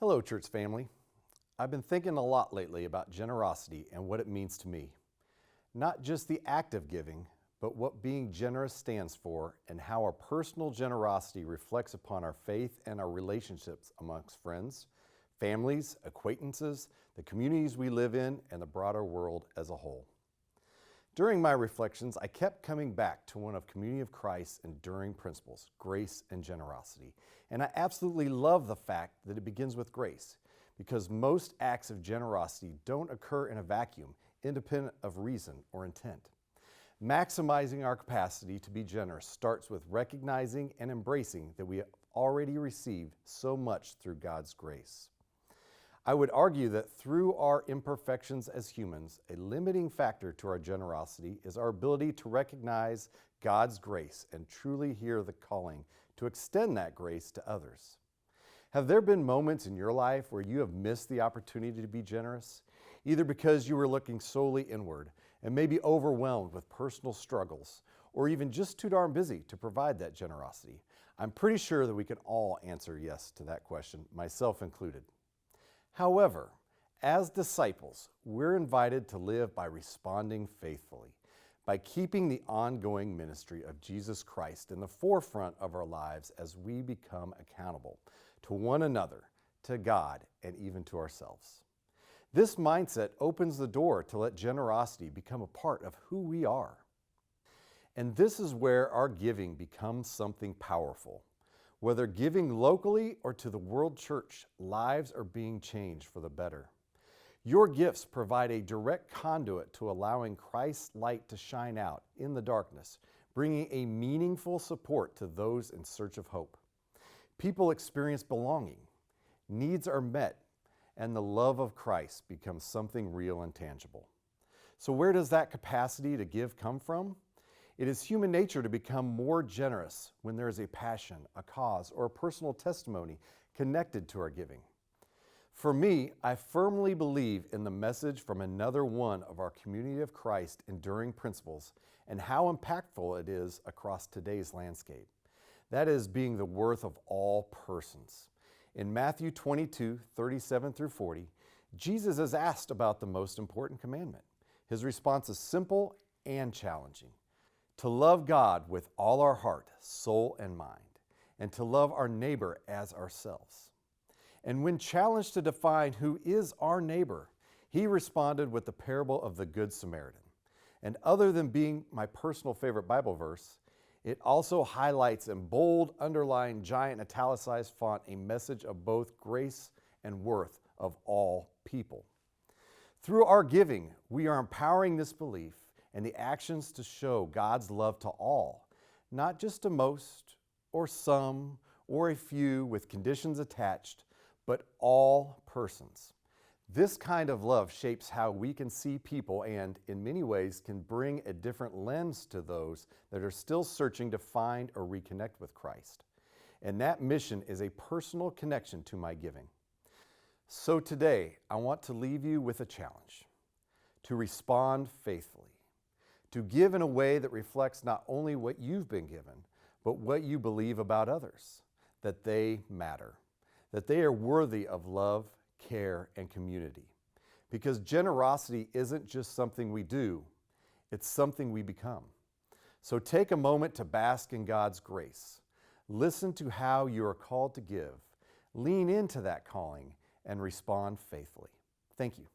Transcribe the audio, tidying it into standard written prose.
Hello, church family. I've been thinking a lot lately about generosity and what it means to me. Not just the act of giving, but what being generous stands for and how our personal generosity reflects upon our faith and our relationships amongst friends, families, acquaintances, the communities we live in, and the broader world as a whole. During my reflections, I kept coming back to one of Community of Christ's enduring principles, grace and generosity. And I absolutely love the fact that it begins with grace, because most acts of generosity don't occur in a vacuum, independent of reason or intent. Maximizing our capacity to be generous starts with recognizing and embracing that we have already received so much through God's grace. I would argue that through our imperfections as humans, a limiting factor to our generosity is our ability to recognize God's grace and truly hear the calling to extend that grace to others. Have there been moments in your life where you have missed the opportunity to be generous, either because you were looking solely inward and maybe overwhelmed with personal struggles, or even just too darn busy to provide that generosity? I'm pretty sure that we can all answer yes to that question, myself included. However, as disciples, we're invited to live by responding faithfully, by keeping the ongoing ministry of Jesus Christ in the forefront of our lives as we become accountable to one another, to God, and even to ourselves. This mindset opens the door to let generosity become a part of who we are. And this is where our giving becomes something powerful. Whether giving locally or to the world church, lives are being changed for the better. Your gifts provide a direct conduit to allowing Christ's light to shine out in the darkness, bringing a meaningful support to those in search of hope. People experience belonging, needs are met, and the love of Christ becomes something real and tangible. So where does that capacity to give come from? It is human nature to become more generous when there is a passion, a cause, or a personal testimony connected to our giving. For me, I firmly believe in the message from another one of our Community of Christ enduring principles and how impactful it is across today's landscape. That is being the worth of all persons. In Matthew 22, 37 through 40, Jesus is asked about the most important commandment. His response is simple and challenging. To love God with all our heart, soul, and mind, and to love our neighbor as ourselves. And when challenged to define who is our neighbor, he responded with the parable of the Good Samaritan. And other than being my personal favorite Bible verse, it also highlights in bold, underlined, giant, italicized font a message of both grace and worth of all people. Through our giving, we are empowering this belief and the actions to show God's love to all, not just to most, or some, or a few with conditions attached, but all persons. This kind of love shapes how we can see people and, in many ways, can bring a different lens to those that are still searching to find or reconnect with Christ. And that mission is a personal connection to my giving. So today, I want to leave you with a challenge: to respond faithfully. To give in a way that reflects not only what you've been given, but what you believe about others, that they matter, that they are worthy of love, care, and community. Because generosity isn't just something we do, it's something we become. So take a moment to bask in God's grace. Listen to how you are called to give, lean into that calling, and respond faithfully. Thank you.